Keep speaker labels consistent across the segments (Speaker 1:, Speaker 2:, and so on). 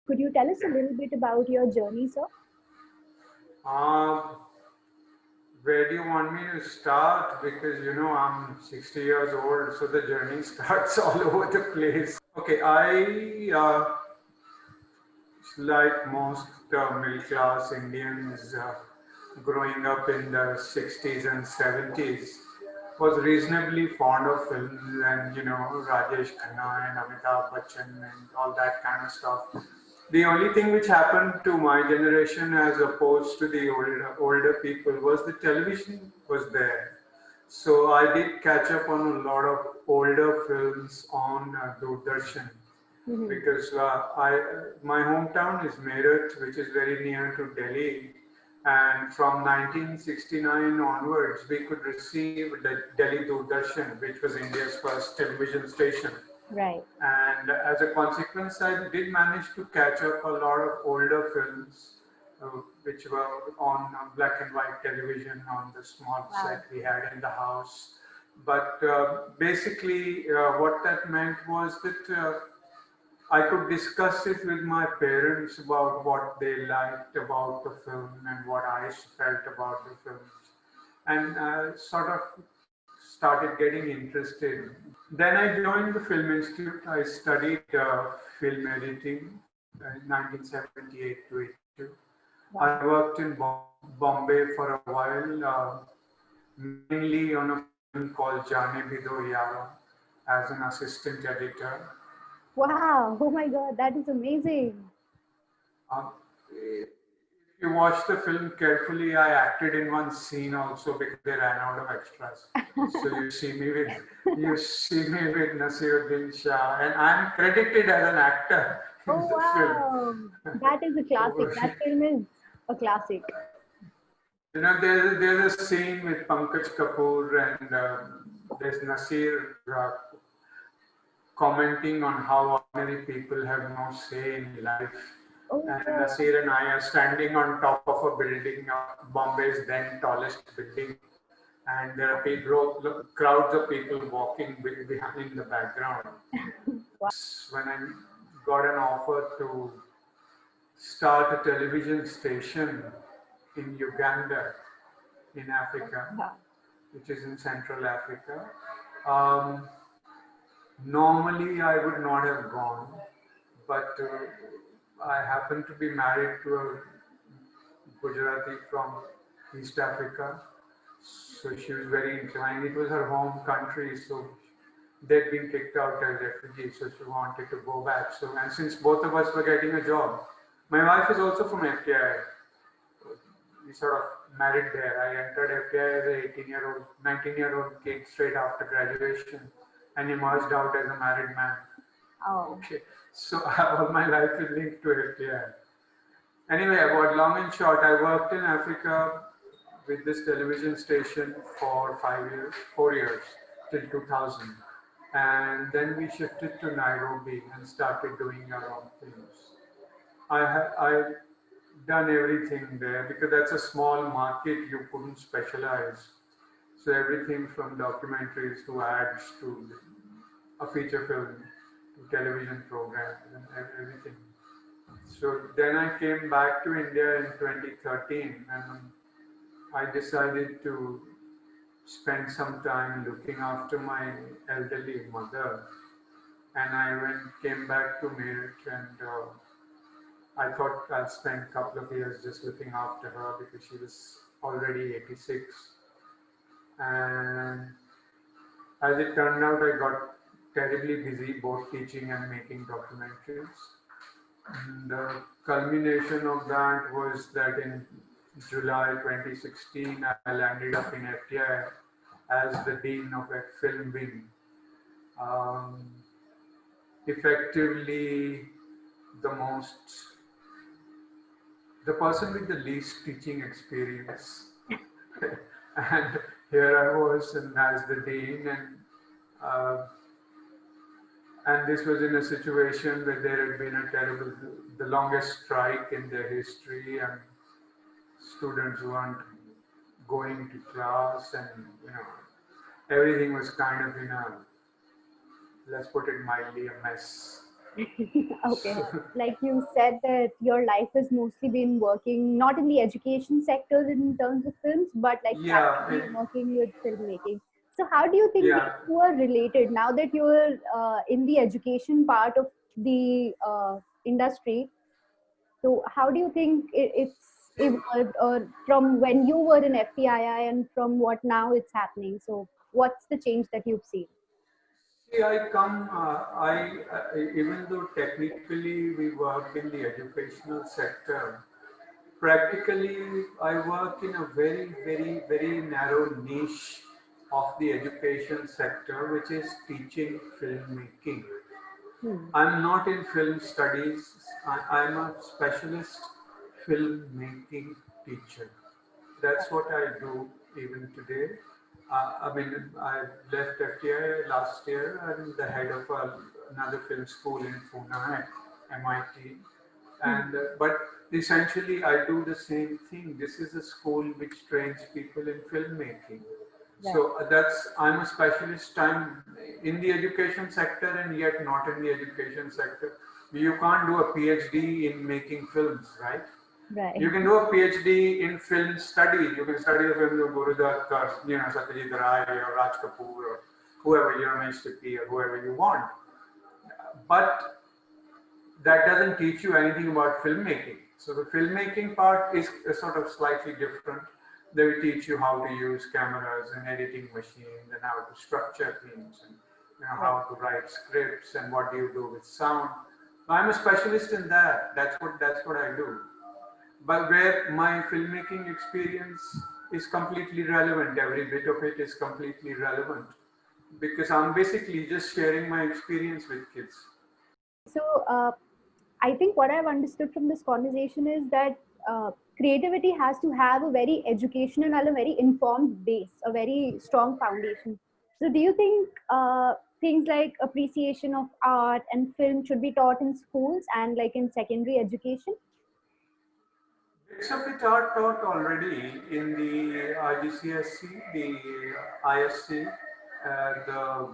Speaker 1: Could you tell us a little bit about your journey, sir?
Speaker 2: Um, where do you want me to start? Because I'm 60 years old, so the journey starts all over the place. Okay, like most middle class Indians growing up in the 60s and 70s, was reasonably fond of films and Rajesh Khanna and Amitabh Bachchan and all that kind of stuff. The only thing which happened to my generation as opposed to the older people was the television was there. So I did catch up on a lot of older films on Doordarshan
Speaker 1: Mm-hmm.
Speaker 2: because my hometown is Meerut, which is very near to Delhi, and from 1969 onwards, we could receive the Delhi Doordarshan, which was India's first television station.
Speaker 1: Right.
Speaker 2: And as a consequence, I did manage to catch up a lot of older films, which were on black and white television on the small
Speaker 1: Wow.
Speaker 2: set we had in the house. But basically, what that meant was that I could discuss it with my parents about what they liked about the film and what I felt about the films, and sort of started getting interested. Then I joined the Film Institute. I studied film editing in 1978 to 82.
Speaker 1: Wow.
Speaker 2: I worked in Bombay for a while, mainly on a film called Jaane Bhi Do Yara as an assistant editor.
Speaker 1: Wow. Oh my God, that is amazing.
Speaker 2: If you watch the film carefully, I acted in one scene also because they ran out of extras. So you see me with Nasiruddin Shah, and I'm credited as an actor in
Speaker 1: Oh
Speaker 2: the film.
Speaker 1: wow. That is a classic.
Speaker 2: So,
Speaker 1: That film is a classic.
Speaker 2: there's a scene with Pankaj Kapoor and there's Nasir commenting on how ordinary people have no say in life.
Speaker 1: Oh
Speaker 2: And
Speaker 1: yeah.
Speaker 2: Nasir and I are standing on top of a building, Bombay's then tallest building. And there are crowds of people walking behind in the background. When I got an offer to start a television station in Uganda, in Africa,
Speaker 1: Wow.
Speaker 2: which is in Central Africa. Um, Normally, I would not have gone, but I happened to be married to a Gujarati from East Africa, so she was very inclined. It was her home country, so they'd been kicked out as refugees, so she wanted to go back. So, and since both of us were getting a job, my wife is also from FTII. We sort of married there. I entered FTII as a 18-year-old, 19-year-old kid straight after graduation and emerged out as a married man.
Speaker 1: Oh.
Speaker 2: Okay, so all my life is linked to FTII. Anyway, about long and short, I worked in Africa with this television station for 5 years, 4 years, till 2000. And then we shifted to Nairobi and started doing our own films. I done everything there because that's a small market, you couldn't specialize. So everything from documentaries to ads to a feature film to television programs and everything. So then I came back to India in 2013 and I decided to spend some time looking after my elderly mother. And came back to Meerut and I thought I'd spend a couple of years just looking after her because she was already 86. And as it turned out, I got terribly busy both teaching and making documentaries. And the culmination of that was that in July 2016, I landed up in FTI as the Dean of a Film Wing. Um, Effectively, the most the person with the least teaching experience. And here I was and as the dean uh, and this was in a situation where there had been the longest strike in their history and students weren't going to class and everything was kind of in a, let's put it mildly, a mess.
Speaker 1: Okay. Like you said that your life has mostly been working not in the education sector in terms of films, but like
Speaker 2: Yeah,
Speaker 1: practically working with filmmaking. So how do you think
Speaker 2: yeah.
Speaker 1: these two are related now that you're in the education part of the industry? So how do you think it's evolved, or from when you were in FTII and from what now it's happening? So what's the change that you've seen?
Speaker 2: See, even though technically we work in the educational sector, practically I work in a very, very, very narrow niche of the education sector, which is teaching filmmaking.
Speaker 1: Hmm.
Speaker 2: I'm not in film studies. I'm a specialist filmmaking teacher. That's what I do even today. I mean, I left FTI last year. I'm the head of another film school in Pune, MIT.
Speaker 1: Hmm.
Speaker 2: And but essentially, I do the same thing. This is a school which trains people in filmmaking.
Speaker 1: Right.
Speaker 2: So I'm a specialist. I'm in the education sector and yet not in the education sector. You can't do a PhD in making films, right? You
Speaker 1: Right.
Speaker 2: can do a PhD in film studies. You can study the films of Guru Dutt or Satyajit Ray or Raj Kapoor or whoever, Mishti or whoever you want. But that doesn't teach you anything about filmmaking. So the filmmaking part is sort of slightly different. They will teach you how to use cameras and editing machines and how to structure things and
Speaker 1: Right.
Speaker 2: how to write scripts and what do you do with sound. I'm a specialist in that. That's what I do. But where my filmmaking experience is completely relevant, every bit of it is completely relevant because I'm basically just sharing my experience with kids.
Speaker 1: So, I think what I've understood from this conversation is that creativity has to have a very educational and a very informed base, a very strong foundation. So, do you think things like appreciation of art and film should be taught in schools and like in secondary education?
Speaker 2: Bits of it are taught already in the IGCSE, the ISC, the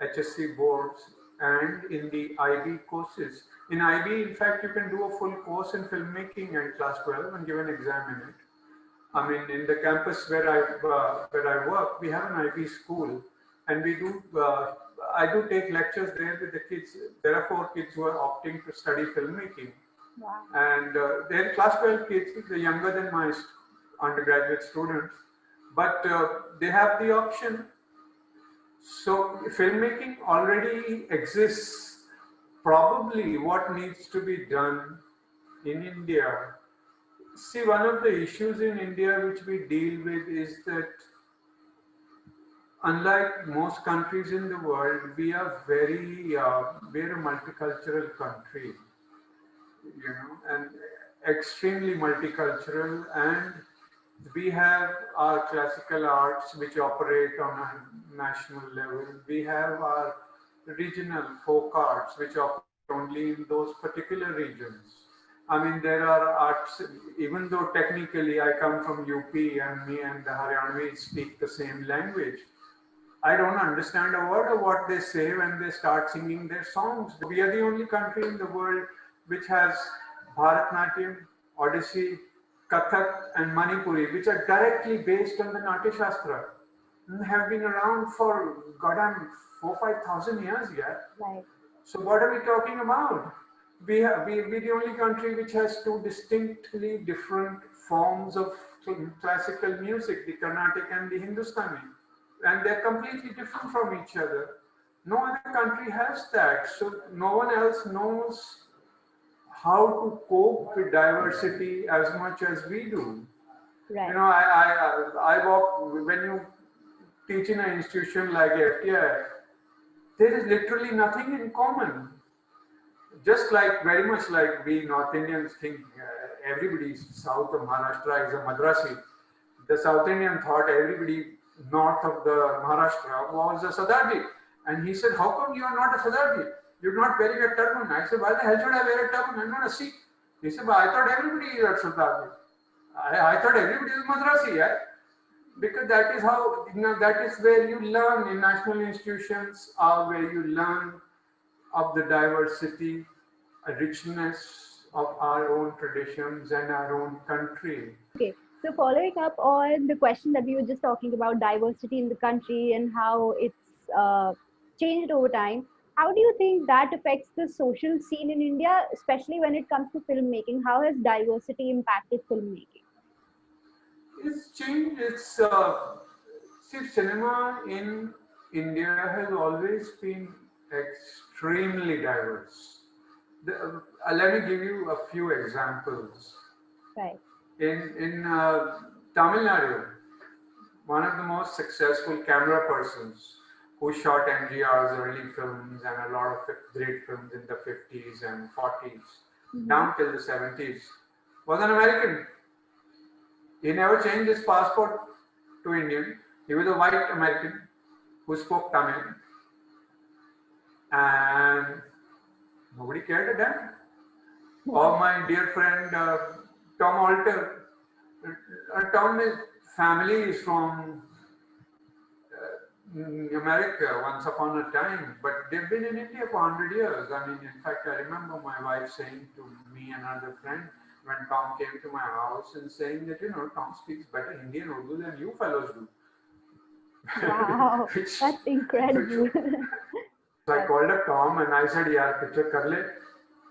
Speaker 2: HSC boards, and in the IB courses. In IB, in fact, you can do a full course in filmmaking at class 12 and give an exam in it. I mean, in the campus where I work, we have an IB school, and we do. I do take lectures there with the kids. There are 4 kids who are opting to study filmmaking,
Speaker 1: Wow.
Speaker 2: and they're class 12 kids. They're younger than my undergraduate students, but they have the option. So filmmaking already exists. Probably what needs to be done in India. See, one of the issues in India which we deal with is that unlike most countries in the world, we're a multicultural country, and extremely multicultural, and we have our classical arts which operate on a national level. We have our regional folk arts which operate only in those particular regions. I mean, there are arts, even though technically I come from UP and me and the Haryanvis speak the same language, I don't understand a word of what they say when they start singing their songs. We are the only country in the world which has Bharatnatyam, Odissi, Kathak, and Manipuri, which are directly based on the Natya Shastra, and have been around for goddamn 4,000-5,000 years yet.
Speaker 1: Right.
Speaker 2: So what are we talking about? We're the only country which has 2 distinctly different forms of classical music, the Carnatic and the Hindustani, and they're completely different from each other. No other country has that, so no one else knows how to cope with diversity as much as we do.
Speaker 1: Right.
Speaker 2: I walk when you teach in an institution like FTI, there is literally nothing in common. Just like very much like we North Indians think everybody south of Maharashtra is a Madrasi, the South Indian thought everybody north of the Maharashtra was a Sadardi. And he said, how come you are not a Sadardi? You're not wearing a turban. I said, why the hell should I wear a turban? I'm not a Sikh. He said, but I thought everybody is a Sadardi. I thought everybody is Madrasi, yeah? Because that is how, that is where you learn in national institutions, where you learn of the diversity, richness of our own traditions and our own country.
Speaker 1: Okay, so following up on the question that we were just talking about diversity in the country and how it's changed over time, how do you think that affects the social scene in India, especially when it comes to filmmaking? How has diversity impacted filmmaking?
Speaker 2: It's changed. See, cinema in India has always been extremely diverse. Let me give you a few examples.
Speaker 1: Right.
Speaker 2: In Tamil Nadu, one of the most successful camera persons who shot MGR's early films and a lot of great films in the 50s and 40s,
Speaker 1: Mm-hmm.
Speaker 2: down till the 70s, was an American. He never changed his passport to Indian. He was a white American who spoke Tamil, and nobody cared a damn. Or
Speaker 1: Wow.
Speaker 2: my dear friend Tom Alter. Tom, his family is from America once upon a time, but they've been in India for 100 years. I mean, in fact, I remember my wife saying to me and another friend when Tom came to my house and saying that, Tom speaks better Indian Urdu than you fellows do.
Speaker 1: Wow,
Speaker 2: which,
Speaker 1: that's
Speaker 2: which
Speaker 1: incredible.
Speaker 2: So I
Speaker 1: That's
Speaker 2: called up Tom and I said, "यार picture कर ले."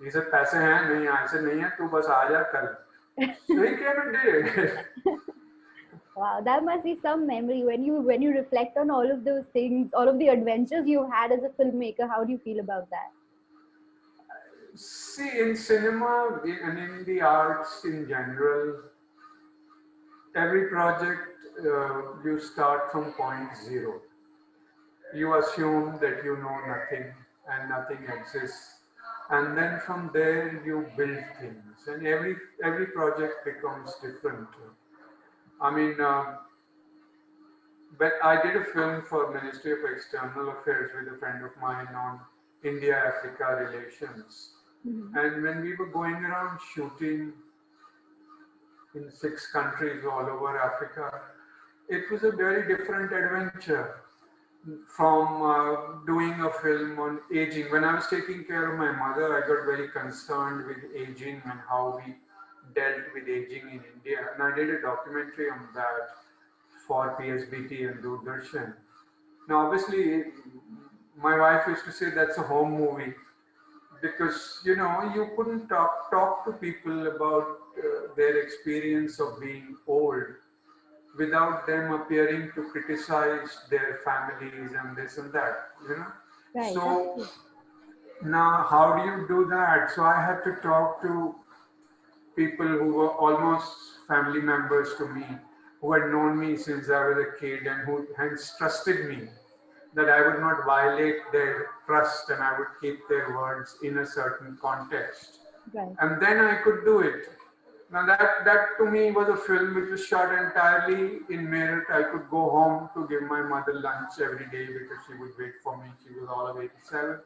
Speaker 2: He said, "पैसे हैं नहीं?" I said, "नहीं है, तू बस आ जा कर." So he came and did it.
Speaker 1: wow, that must be some memory when you reflect on all of those things, all of the adventures you had as a filmmaker. How do you feel about that?
Speaker 2: See, in cinema and in the arts in general, every project you start from point zero. You assume that you know nothing and nothing exists, and then from there you build things, and every project becomes different. I mean, but I did a film for Ministry of External Affairs with a friend of mine on India-Africa relations.
Speaker 1: Mhm.
Speaker 2: And when we were going around shooting in 6 countries all over Africa, it was a very different adventure from doing a film on aging. When I was taking care of my mother, I got very concerned with aging and how we dealt with aging in India. And I did a documentary on that for PSBT and Doordarshan. Now, obviously, my wife used to say that's a home movie because you couldn't talk to people about their experience of being old without them appearing to criticize their families and this and that.
Speaker 1: Right, that's
Speaker 2: So
Speaker 1: true.
Speaker 2: now, how do you do that? So I had to talk to people who were almost family members to me, who had known me since I was a kid and who hence trusted me that I would not violate their trust and I would keep their words in a certain context.
Speaker 1: Right.
Speaker 2: And then I could do it. Now that to me was a film which was shot entirely in Meerut. I could go home to give my mother lunch every day because she would wait for me. She was all of 87.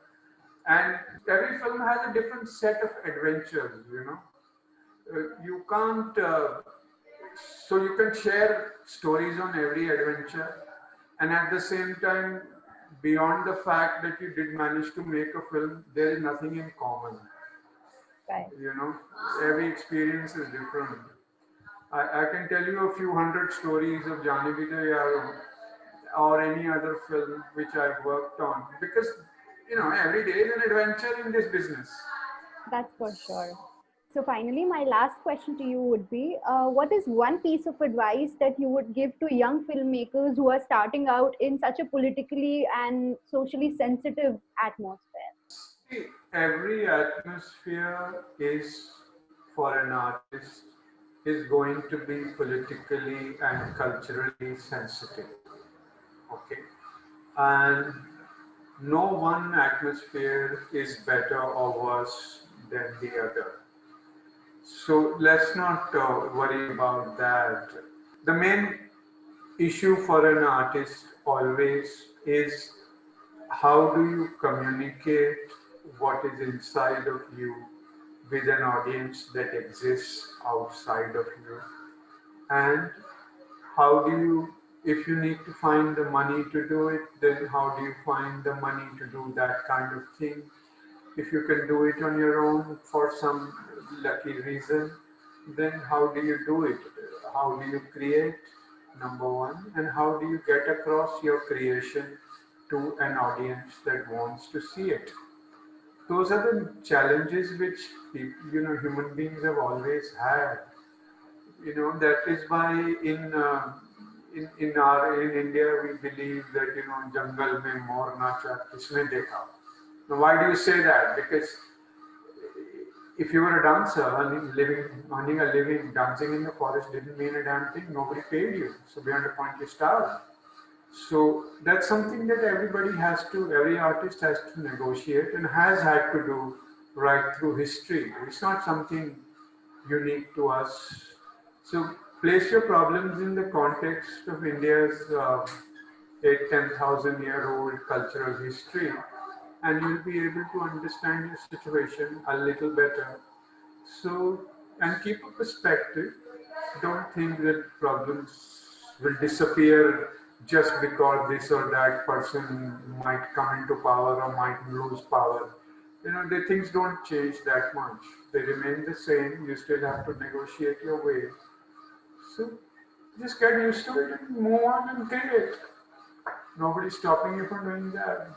Speaker 2: And every film has a different set of adventures. You can't, so you can share stories on every adventure. And at the same time, beyond the fact that you did manage to make a film, there is nothing in common.
Speaker 1: Right.
Speaker 2: You know, every experience is different. I can tell you a few hundred stories of Jani Vidya or any other film which I've worked on because every day is an adventure in this business.
Speaker 1: That's for sure. So finally, my last question to you would be, what is one piece of advice that you would give to young filmmakers who are starting out in such a politically and socially sensitive atmosphere?
Speaker 2: See, every atmosphere is for an artist is going to be politically and culturally sensitive. Okay, and no one atmosphere is better or worse than the other. So let's not worry about that. The main issue for an artist always is how do you communicate what is inside of you with an audience that exists outside of you? And how do you, if you need to find the money to do it, then how do you find the money to do that kind of thing? If you can do it on your own for some lucky reason, then how do you do it? How do you create, number one, and how do you get across your creation to an audience that wants to see it? Those are the challenges which human beings have always had. That is why in India we believe that jungle mein mor nacha kisne dekha. Now why do you say that? Because if you were a dancer earning a living dancing in the forest didn't mean a damn thing. Nobody paid you, so beyond a point you starved. So that's something that every artist has to negotiate and has had to do right through history. It's not something unique to us. So place your problems in the context of India's 10,000-year-old cultural history, and you'll be able to understand your situation a little better. So, and keep a perspective. Don't think that problems will disappear just because this or that person might come into power or might lose power. The things don't change that much. They remain the same. You still have to negotiate your way. So just get used to it and move on and create. Nobody's stopping you from doing that.